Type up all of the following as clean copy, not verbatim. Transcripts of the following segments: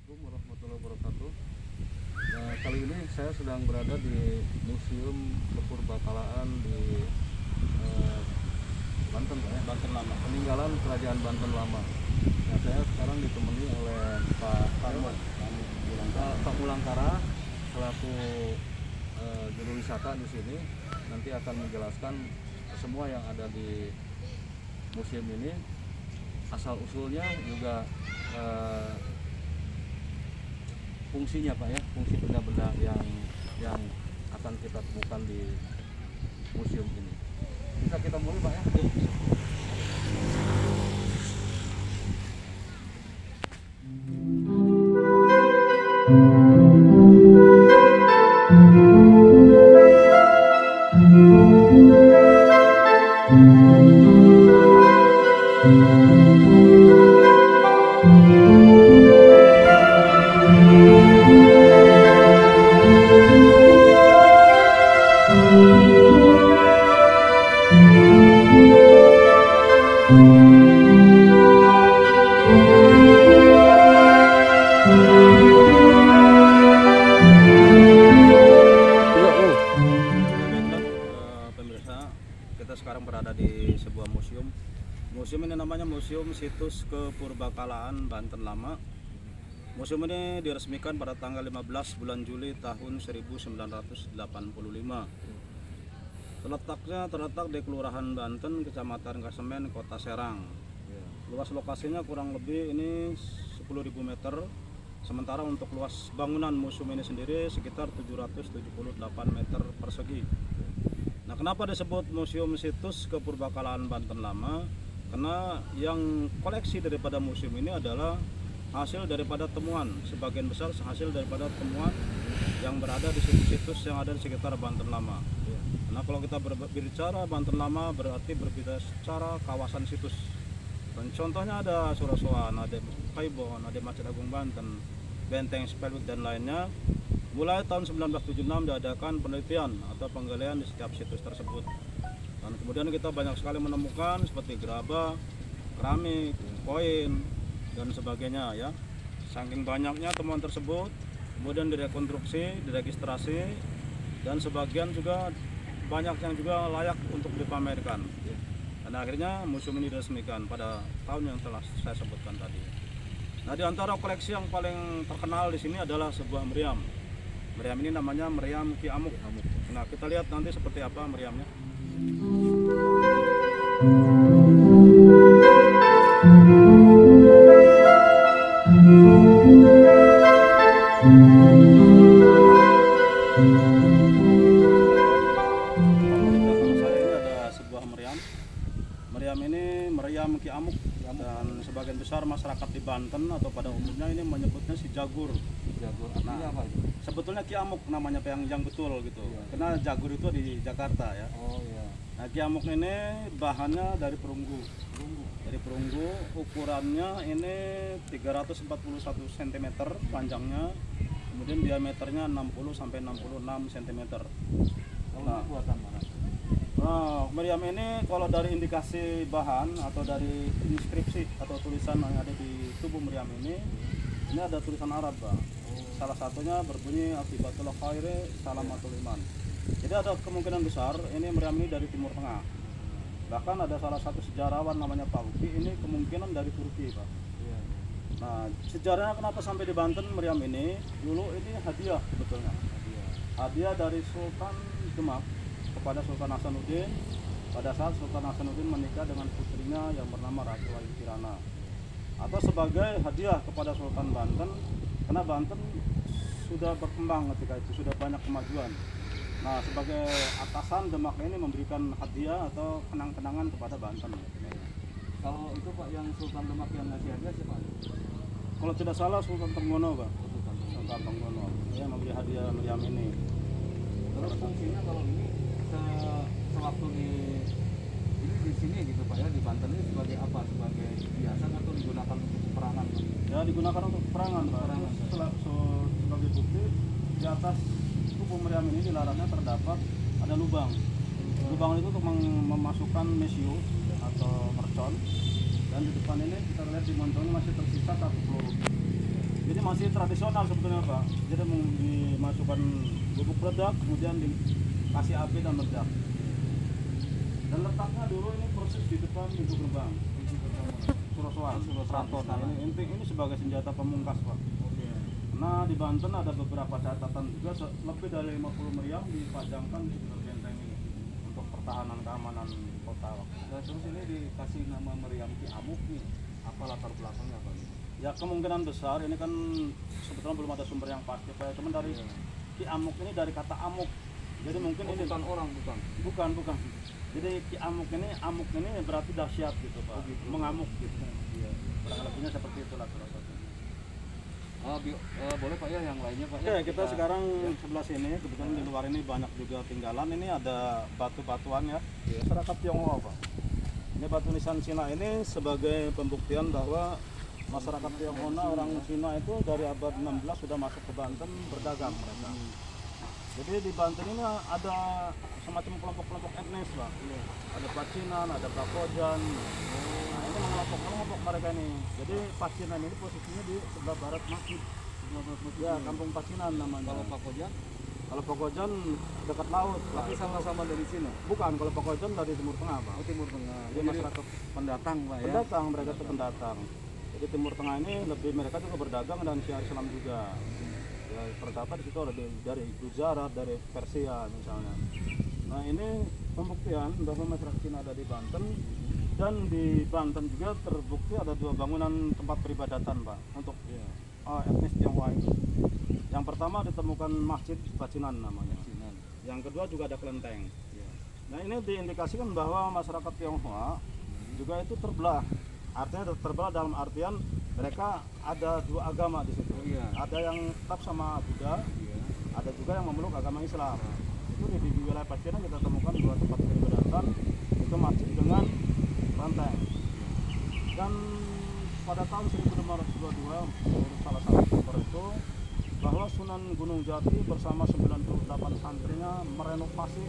Assalamualaikum warahmatullahi wabarakatuh. Nah, kali ini saya sedang berada di Museum Kepurbakalaan di Banten, Banten Lama, peninggalan Kerajaan Banten Lama. Nah, saya sekarang ditemani oleh Pak Ulangkara selaku juru wisata di sini. Nanti akan menjelaskan semua yang ada di museum ini, asal usulnya juga fungsinya Pak ya, fungsi benda-benda yang akan kita temukan di museum ini. Bisa kita mulai Pak ya? Kita sekarang berada di sebuah museum. Museum ini namanya Museum Situs Kepurbakalaan Banten Lama. Museum ini diresmikan pada tanggal 15 bulan Juli tahun 1985. Terletak di Kelurahan Banten, Kecamatan Kasemen, Kota Serang. Luas lokasinya kurang lebih ini 10.000 meter. Sementara untuk luas bangunan museum ini sendiri sekitar 778 meter persegi. Nah, kenapa disebut Museum Situs Kepurbakalaan Banten Lama? Karena yang koleksi daripada museum ini adalah hasil daripada temuan, sebagian besar hasil daripada temuan yang berada di situs-situs yang ada di sekitar Banten Lama. Nah, kalau kita berbicara Banten Lama berarti berbicara secara kawasan situs. Dan contohnya ada Surasoan, ada Kaibon, ada Masjid Agung Banten, Benteng Speluk dan lainnya. Mulai tahun 1976 diadakan penelitian atau penggalian di setiap situs tersebut. Dan kemudian kita banyak sekali menemukan seperti gerabah, keramik, koin dan sebagainya ya. Saking banyaknya temuan tersebut, kemudian direkonstruksi, diregistrasi, dan sebagian juga banyak yang juga layak untuk dipamerkan. Dan akhirnya museum ini diresmikan pada tahun yang telah saya sebutkan tadi. Nah, di antara koleksi yang paling terkenal di sini adalah sebuah meriam. Meriam ini namanya meriam Ki Amuk. Nah, kita lihat nanti seperti apa meriamnya. Meriam ini meriam Ki Amuk, dan sebagian besar masyarakat di Banten atau pada umumnya ini menyebutnya si Jagur. Nah, apa itu? Sebetulnya Ki Amuk namanya yang betul gitu. Iya. Karena Jagur itu di Jakarta ya. Oh iya. Nah, Ki Amuk ini bahannya dari perunggu. Dari perunggu, ukurannya ini 341 cm panjangnya, kemudian diameternya 60 sampai 66 cm. Kalau buatan mana? Nah, meriam ini kalau dari indikasi bahan atau dari inskripsi atau tulisan yang ada di tubuh meriam ini ada tulisan Arab, Pak. Salah satunya berbunyi Akibatul Khairi Salamatul Iman. Jadi ada kemungkinan besar ini meriam ini dari Timur Tengah. Bahkan ada salah satu sejarawan namanya Pak Uki, ini kemungkinan dari Turki, Pak. Nah, sejarahnya kenapa sampai di Banten meriam ini? Dulu ini hadiah sebetulnya. Hadiah dari Sultan Demak kepada Sultan Hasanuddin pada saat Sultan Hasanuddin menikah dengan putrinya yang bernama Ratu Ayu Kirana, atau sebagai hadiah kepada Sultan Banten karena Banten sudah berkembang ketika itu, sudah banyak kemajuan. Nah, sebagai atasan Demak ini memberikan hadiah atau kenang-kenangan kepada Banten. Kalau itu Pak yang Sultan Demak yang ngasih hadiah siapa? Kalau tidak salah Sultan Trenggono, Pak. Sultan Trenggono yang memberi hadiah meriam ini. Terus fungsinya kalau ini sewaktu di sini gitu Pak ya, di Banten ini sebagai apa? Sebagai hiasan atau digunakan untuk peperangan? Ya, digunakan untuk peperangan, Pak. Sebagai bukti di atas tubuh meriam ini di laratnya terdapat ada lubang. Lubang itu untuk memasukkan mesio atau mercon. Dan di depan ini kita lihat di montongnya masih tersisa satu peluru. Jadi masih tradisional sebetulnya Pak. Jadi dimasukkan bubuk meledak, kemudian dikasih api dan meledak. Dan letaknya dulu ini persis di depan pintu gerbang. Surosoan, Keraton. Nah, ini sebagai senjata pemungkas Pak. Nah di Banten ada beberapa catatan juga lebih dari 50 meriam dipajangkan di sekitar benteng ini untuk pertahanan keamanan kota. Nah, terus ini dikasih nama meriam Ki Amuk nih. Apa latar belakangnya Pak? Ya kemungkinan besar ini kan sebetulnya belum ada sumber yang pasti Pak. Cuman dari Ki Amuk ini dari kata amuk. Jadi mungkin ini bukan orang bukan. Jadi Ki amuk ini berarti dahsyat gitu Pak. Gitu. Mengamuk gitu. Iya. Kurang lebihnya seperti itulah salah satunya. Boleh Pak ya yang lainnya Pak. Oke, kita sekarang sebelah sini kebetulan di luar ini banyak juga tinggalan. Ini ada batu-batuan ya. Masyarakat Tionghoa Pak. Ini batu nisan Cina ini sebagai pembuktian bahwa masyarakat Tionghoa orang Cina itu dari abad 16 sudah masuk ke Banten berdagang mereka. Jadi di Banten ini ada semacam kelompok-kelompok etnis Pak. Ada Pacinan, ada Pakojan. Nah ini kelompok mereka ini. Jadi Pacinan ini posisinya di sebelah barat masjid. Ya, Kampung Pacinan namanya. Kalau Pakojan? Kalau Pakojan dekat laut. Tapi sama-sama dari Cina? Bukan, kalau Pakojan dari Timur Tengah Pak. Oh, Timur Tengah. Jadi masyarakat pendatang Pak ya? Pendatang, mereka itu pendatang. Jadi Timur Tengah ini lebih mereka juga berdagang dan syiar Islam juga. Ya, terdapat di situ ada dari Gujarat, dari Persia misalnya. Nah ini pembuktian bahwa masyarakat Cina ada di Banten, dan di Banten juga terbukti ada 2 bangunan tempat peribadatan Pak untuk etnis Tionghoa itu. Yang pertama ditemukan Masjid Pacinan namanya. Yang kedua juga ada kelenteng. Nah ini diindikasikan bahwa masyarakat Tionghoa juga itu terbelah. Artinya terbelah dalam artian mereka ada 2 agama di situ. Ada yang tetap sama Buddha, ada juga yang memeluk agama Islam. Itu di wilayah Pacinan kita temukan 2 tempat peribadatan, itu masjid dengan kelenteng. Dan pada tahun 1522 menurut salah satu sumber itu bahwa Sunan Gunung Jati bersama 98 santrinya merenovasi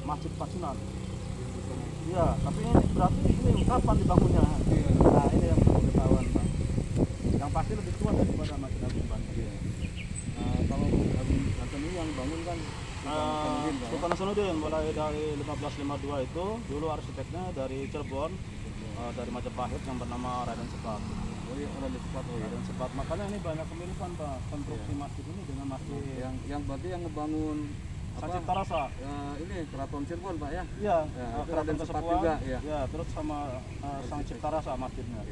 Masjid Pacinan. Iya, tapi ini berarti ini kapan dibangunnya? Nah ini yang perlu ketahuan Pak. Yang pasti lebih tua daripada Masjid Agung Banten. Kalau Agung Banten ini yang bangun kan Sultan Hasanuddin mulai dari 1552 itu dulu arsiteknya dari Cirebon, dari Majapahit yang bernama Raden Sepat. Raden Sepat. Makanya ini banyak kemiripan Pak konstruksi masjid ini dengan masjid yang berarti yang ngebangun Sang Cipta Rasa. Ini Keraton Cirebon Pak ya? Iya, Raden Sepat juga ya. Ya, terus sama Sang Cipta Rasa masjidnya.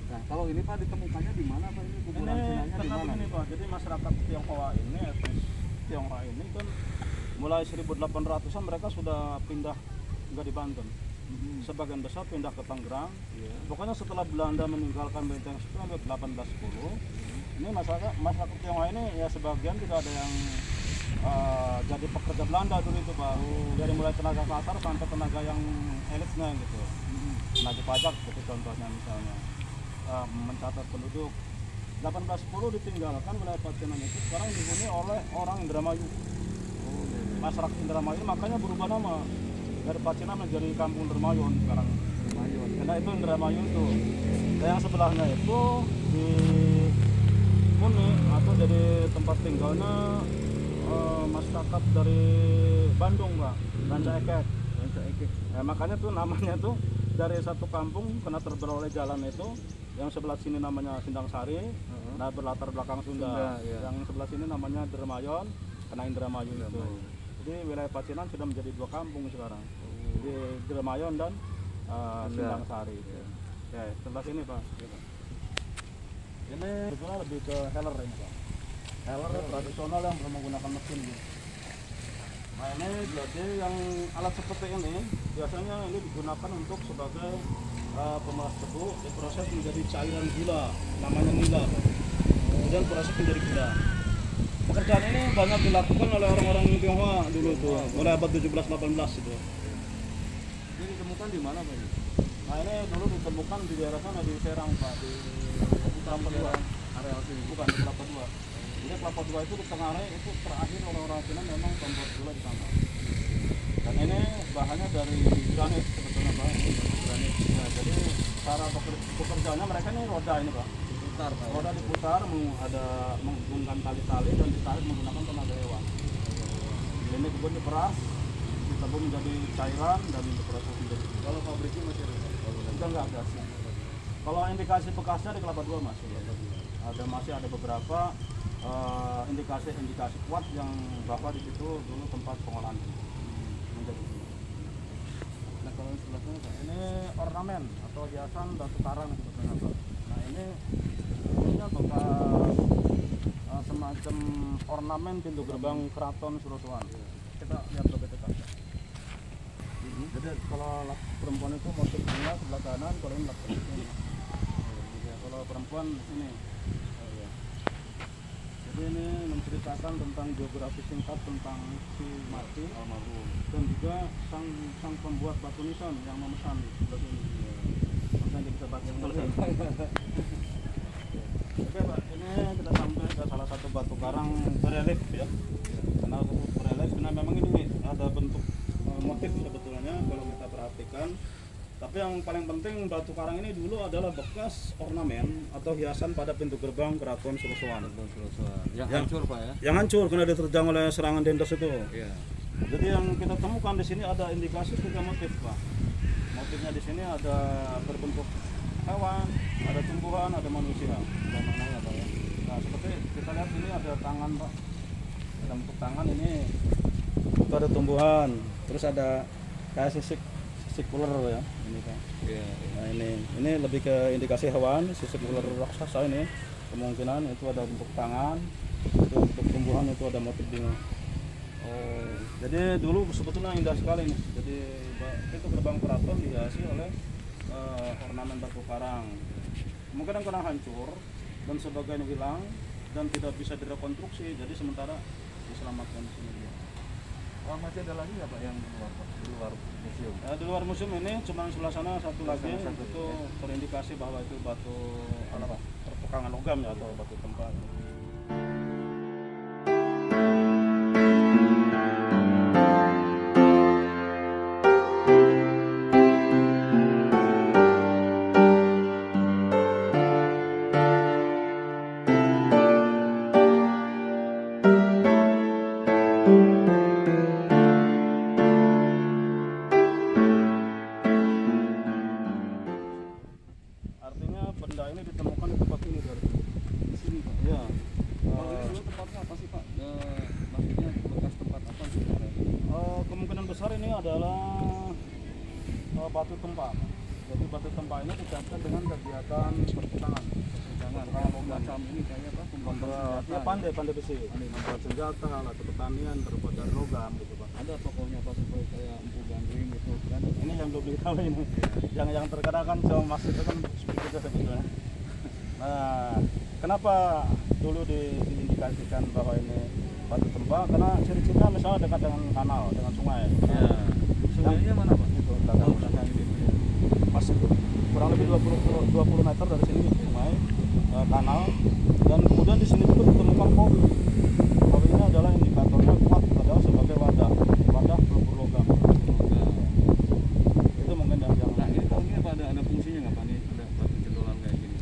Nah, kalau ini Pak ditemukannya di mana Pak ini? Kuburan Cinanya di mana? Ini Pak, jadi masyarakat Tionghoa ini, etnis Tionghoa ini kan mulai 1800-an mereka sudah pindah enggak di Banten. Sebagian besar pindah ke Tangerang. Pokoknya setelah Belanda meninggalkan Benteng 10 sampai 1810, ini masyarakat Tionghoa ini ya sebagian juga ada yang jadi pekerja Belanda dulu itu Pak. Dari mulai tenaga kasar sampai tenaga yang elitnya gitu. Tenaga pajak seperti contohnya misalnya. Mencatat penduduk 1810 ditinggalkan wilayah Pacinan itu sekarang dihuni oleh orang Indramayu. Masyarakat Indramayu makanya berubah nama dari Pacinan menjadi Kampung Indramayu sekarang. Karena itu Indramayu itu. Dan yang sebelahnya itu dihuni atau jadi tempat tinggalnya masyarakat dari Bandung Pak, Ranca Ekek. Makanya tuh namanya tuh dari satu kampung karena terbelah oleh jalan itu. Yang sebelah sini namanya Sindang Sari, nah berlatar belakang Sunda. Yang sebelah sini namanya Dermayon, karena Indramayu itu. Jadi wilayah Pacinan sudah menjadi 2 kampung sekarang. Jadi Dermayon dan Sindang Sari. Ya, sebelah sini Pak. Ini sebetulnya lebih ke heller ini Pak. Heller tradisional yang menggunakan mesin. Nah ini jadi yang alat seperti ini biasanya ini digunakan untuk sebagai pemeras tebu, diproses menjadi cairan gula, namanya nila. Kemudian proses menjadi gula. Pekerjaan ini banyak dilakukan oleh orang-orang Tionghoa dulu itu, mulai abad 17-18 itu. Ini ditemukan di mana Pak? Nah ini dulu ditemukan di daerah sana di Serang Pak, di Kelapa Dua. Areal sini. Bukan di Kelapa Dua. Jadi Kelapa Dua itu di tengah itu terakhir orang-orang Cina memang membuat gula di sana. Dan ini bahannya dari granit sebetulnya Pak. Granit. Nah, jadi cara bekerjanya mereka ini roda ini Pak. diputar Pak. Roda diputar, ada menghubungkan tali-tali dan ditarik menggunakan tenaga hewan. Ini kemudian diperas, ditabur menjadi cairan dan diproses menjadi. Kalau pabriknya masih ada? Sudah nggak ada sih. Kalau indikasi bekasnya di Kelapa II masih ada beberapa indikasi kuat yang bahwa di situ dulu tempat pengolahan menjadi. Nah kalau sebelah sana Pak? Ini ornamen atau hiasan batu karang sebetulnya Pak. Nah ini sebetulnya bekas semacam ornamen pintu gerbang Keraton Surosoan. Kita lihat lebih dekat. Jadi kalau perempuan itu motif bunga sebelah kanan, kalau ini laki-laki sini. Kalau perempuan sini. Jadi ini menceritakan tentang biografi singkat tentang si mati Almarhum. dan juga sang pembuat batu nisan yang memesan di sebelah sini. Makanya kita baca tulisan. Oke Pak, ini kita sampai ke salah satu batu karang berelief ya. Karena berelief karena memang ini ada bentuk motif sebetulnya kalau kita perhatikan. Tapi yang paling penting batu karang ini dulu adalah bekas ornamen atau hiasan pada pintu gerbang Keraton Surosoan. Yang hancur Pak ya? Yang hancur karena diterjang oleh serangan Dendels itu. Iya. Jadi yang kita temukan di sini ada indikasi 3 motif Pak. Motifnya di sini ada berbentuk hewan, ada tumbuhan, ada manusia. Ada maknanya Pak ya. Nah seperti kita lihat ini ada tangan Pak. Ada bentuk tangan ini itu ada tumbuhan. Terus ada kayak sisik ular ya. Ini Pak. Iya. Nah ini lebih ke indikasi hewan, sisik ular raksasa ini. Kemungkinan itu ada bentuk tangan, itu untuk tumbuhan itu ada motif bingung. Oh, jadi dulu sebetulnya indah sekali nih. Jadi itu gerbang keraton dihiasi oleh ornamen batu karang. Kemungkinan karena hancur dan sebagainya hilang dan tidak bisa direkonstruksi, jadi sementara diselamatkan di sini. Oh, masih ada lagi nggak Pak yang di luar Pak? Di luar museum? Di luar museum ini cuma sebelah sana satu lagi itu terindikasi bahwa itu batu apa? Perpekangan logam ya atau batu tempat. Artinya benda ini ditemukan di tempat ini dari di sini Pak. Ya. Kalau ini dulu tempatnya apa sih Pak? Maksudnya bekas tempat apa sih Pak? Kemungkinan besar ini adalah batu tempa. Jadi batu tempa ini dikaitkan dengan kegiatan perpecahan. Kalau macam ini kayaknya Pak, pembuatan Ya pandai besi. Membuat senjata, alat pertanian terbuat dari logam gitu Pak. ada pokoknya Pak seperti kayak empu gandring gitu kan? Ini yang belum diketahui ini. Yang terkadang kan cuma masih itu kan seperti sebetulnya. Nah, kenapa dulu diindikasikan bahwa ini batu tempa? Karena ciri-cirinya misalnya dekat dengan kanal, dengan sungai. Ya. Sungainya mana Pak? Itu belakang ini. Masih kurang lebih 20 meter dari sini sungai, kanal, dan kemudian di sini juga ditemukan kopi. Kopi ini adalah indikatornya kuat adalah sebagai wadah pelupur logam. Itu mungkin yang Nah ini kalau ini Pak ada fungsinya nggak Pak? Nih ada batu cendolan kayak gini.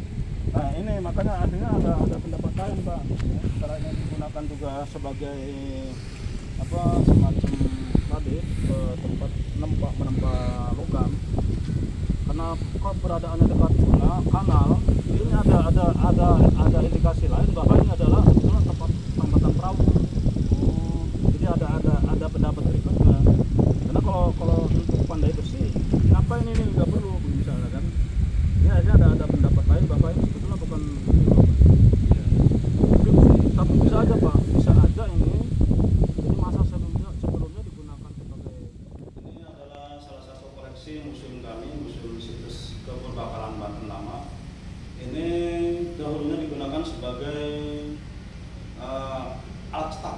Nah ini makanya akhirnya ada pendapat lain Pak. Setelah ini digunakan juga sebagai apa semacam tadi tempat menempa logam. Karena keberadaannya dekat kanal, ini ada indikasi lain bahwa ini adalah sebetulnya tempat tambatan perahu. Jadi ada pendapat berikutnya. Karena kalau untuk pandai besi, kenapa ini nggak perlu misalnya kan? Ini akhirnya ada pendapat lain bahwa ini sebetulnya bukan tapi bisa aja Pak, bisa aja ini jadi masa sebelumnya digunakan sebagai ini adalah salah satu koleksi museum kami, museum situs kepurbakalan Banten lama. Ini dahulunya digunakan sebagai alat cetak,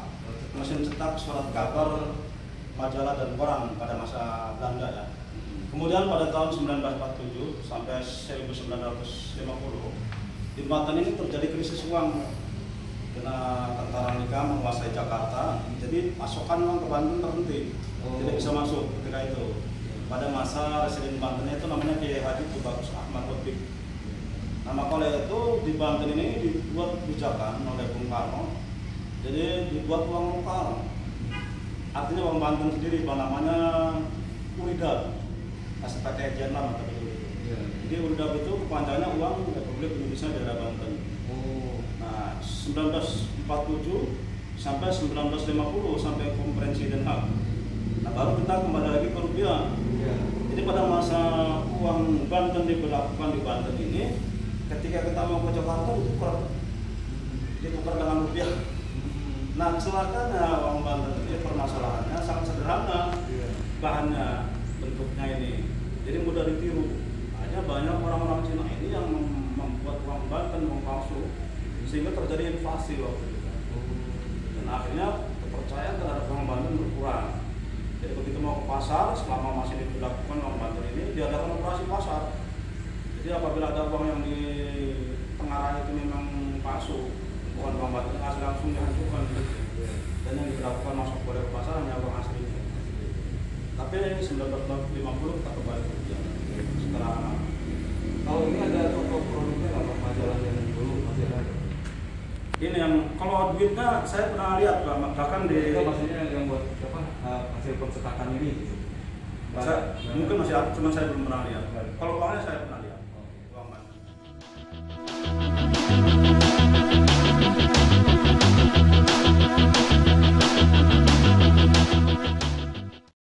mesin cetak surat kabar, majalah dan koran pada masa Belanda ya. Kemudian pada tahun 1947 sampai 1950 di Banten ini terjadi krisis uang karena tentara Amerika menguasai Jakarta, jadi pasokan uang ke Banten terhenti, tidak bisa masuk ketika itu. Pada masa Residen Banten itu namanya Kiai Haji Tubagus Ahmad Lutfi. Nah maka oleh itu di Banten ini dibuat kebijakan oleh Bung Karno, jadi dibuat uang lokal. Artinya uang Banten sendiri, namanya Uridab, SPT Jenlam atau itu. Jadi Uridab itu kepanjangannya uang Republik Indonesia Daerah Banten. Nah 1947 sampai 1950 sampai konferensi Den Haag. Nah baru kita kembali lagi ke rupiah. Jadi pada masa uang Banten diberlakukan di Banten ini, ketika kita mau ke Jakarta ditukar dengan rupiah. Nah keselakaannya uang Banten ini permasalahannya sangat sederhana, bahannya, bentuknya ini, jadi mudah ditiru. Hanya banyak orang-orang Cina ini yang membuat uang Banten uang palsu, sehingga terjadi inflasi waktu itu. Dan akhirnya kepercayaan terhadap uang Banten berkurang. Jadi begitu mau ke pasar, selama masih dilakukan uang Banten ini, diadakan operasi pasar. Jadi apabila ada uang yang di pengarah itu memang palsu, bukan uang Banten, asli langsung dihancurkan. Dan yang diberlakukan masuk ke pasar hanya uang aslinya. Tapi 1950 kita kembali ke rupiah. Setelah Kalau ini ada toko produknya apa majalah yang dulu masih ada? ini yang kalau duitnya saya pernah lihat bahkan di Itu maksudnya yang buat apa hasil percetakan ini? mungkin masih ada, cuma saya belum pernah lihat. Kalau uangnya saya pernah